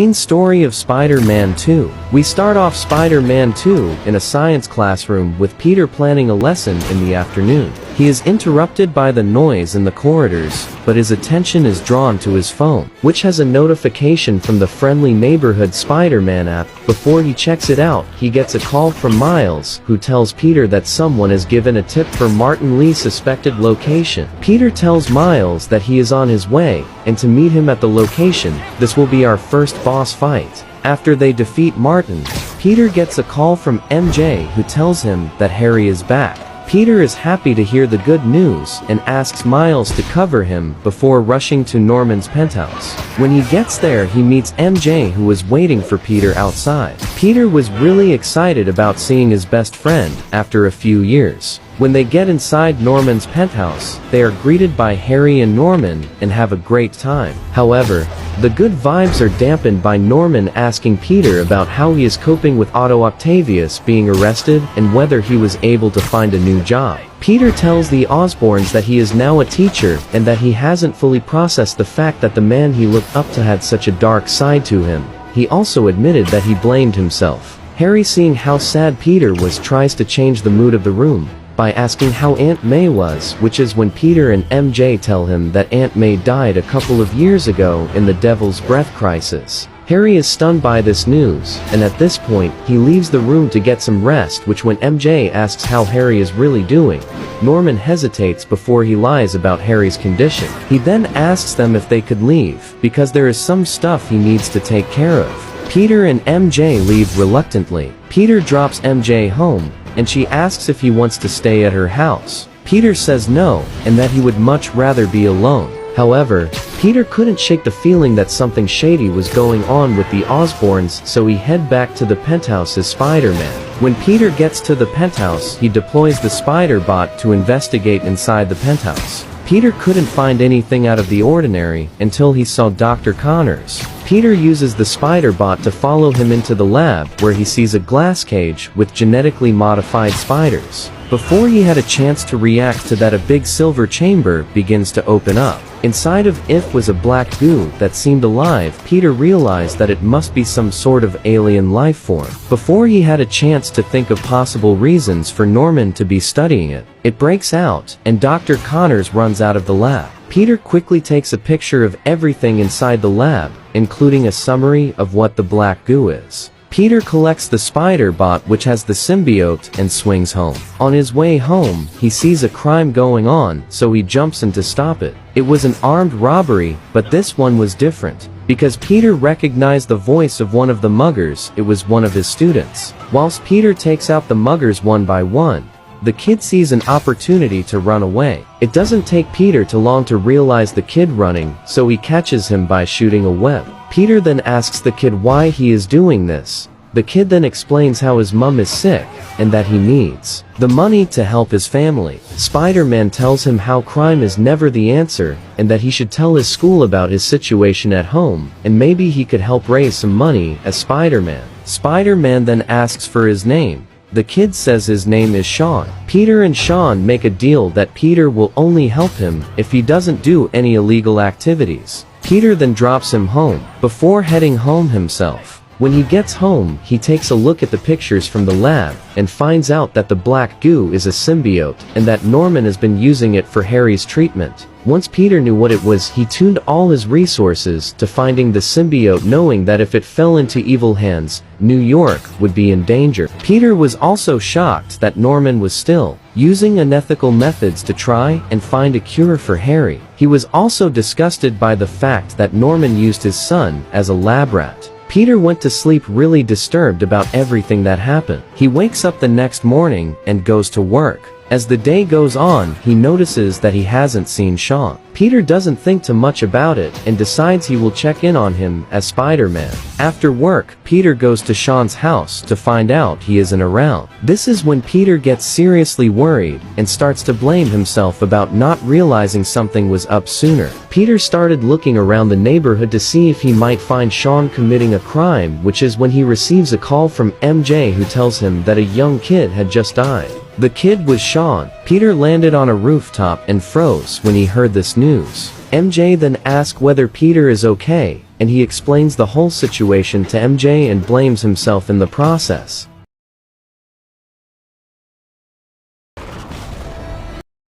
Main story of Spider-Man 2. We start off Spider-Man 2 in a science classroom with Peter planning a lesson in the afternoon. He is interrupted by the noise in the corridors, but his attention is drawn to his phone, which has a notification from the friendly neighborhood Spider-Man app. Before he checks it out, he gets a call from Miles, who tells Peter that someone has given a tip for Martin Li's suspected location. Peter tells Miles that he is on his way, and to meet him at the location. This will be our first boss fight. After they defeat Martin, Peter gets a call from MJ, who tells him that Harry is back. Peter is happy to hear the good news and asks Miles to cover him before rushing to Norman's penthouse. When he gets there, he meets MJ, who was waiting for Peter outside. Peter was really excited about seeing his best friend after a few years. When they get inside Norman's penthouse, they are greeted by Harry and Norman and have a great time. However, the good vibes are dampened by Norman asking Peter about how he is coping with Otto Octavius being arrested and whether he was able to find a new job. Peter tells the Osborns that he is now a teacher and that he hasn't fully processed the fact that the man he looked up to had such a dark side to him. He also admitted that he blamed himself. Harry, seeing how sad Peter was, tries to change the mood of the room by asking how Aunt May was, which is when Peter and MJ tell him that Aunt May died a couple of years ago in the Devil's Breath crisis. Harry is stunned by this news, and at this point, he leaves the room to get some rest, which when MJ asks how Harry is really doing, Norman hesitates before he lies about Harry's condition. He then asks them if they could leave, because there is some stuff he needs to take care of. Peter and MJ leave reluctantly. Peter drops MJ home, and she asks if he wants to stay at her house. Peter says no, and that he would much rather be alone. However, Peter couldn't shake the feeling that something shady was going on with the Osborns, so he head back to the penthouse as Spider-Man. When Peter gets to the penthouse, he deploys the Spider-Bot to investigate inside the penthouse. Peter couldn't find anything out of the ordinary until he saw Dr. Connors. Peter uses the Spider-Bot to follow him into the lab, where he sees a glass cage with genetically modified spiders. Before he had a chance to react to that, a big silver chamber begins to open up. Inside of it was a black goo that seemed alive. Peter realized that it must be some sort of alien life form. Before he had a chance to think of possible reasons for Norman to be studying it, it breaks out, and Dr. Connors runs out of the lab. Peter quickly takes a picture of everything inside the lab, including a summary of what the black goo is. Peter collects the Spider-Bot, which has the symbiote, and swings home. On his way home, he sees a crime going on, so he jumps in to stop it. It was an armed robbery, but this one was different. Because Peter recognized the voice of one of the muggers, it was one of his students. Whilst Peter takes out the muggers one by one, the kid sees an opportunity to run away. It doesn't take Peter too long to realize the kid running, so he catches him by shooting a web. Peter then asks the kid why he is doing this. The kid then explains how his mum is sick, and that he needs the money to help his family. Spider-Man tells him how crime is never the answer, and that he should tell his school about his situation at home, and maybe he could help raise some money as Spider-Man. Spider-Man then asks for his name. The kid says his name is Sean. Peter and Sean make a deal that Peter will only help him if he doesn't do any illegal activities. Peter then drops him home, before heading home himself. When he gets home, he takes a look at the pictures from the lab, and finds out that the black goo is a symbiote, and that Norman has been using it for Harry's treatment. Once Peter knew what it was, he tuned all his resources to finding the symbiote, knowing that if it fell into evil hands, New York would be in danger. Peter was also shocked that Norman was still using unethical methods to try and find a cure for Harry. He was also disgusted by the fact that Norman used his son as a lab rat. Peter went to sleep really disturbed about everything that happened. He wakes up the next morning and goes to work. As the day goes on, he notices that he hasn't seen Sean. Peter doesn't think too much about it and decides he will check in on him as Spider-Man. After work, Peter goes to Sean's house to find out he isn't around. This is when Peter gets seriously worried and starts to blame himself about not realizing something was up sooner. Peter started looking around the neighborhood to see if he might find Sean committing a crime, which is when he receives a call from MJ, who tells him that a young kid had just died. The kid was Sean. Peter landed on a rooftop and froze when he heard this news. MJ then asks whether Peter is okay, and he explains the whole situation to MJ and blames himself in the process.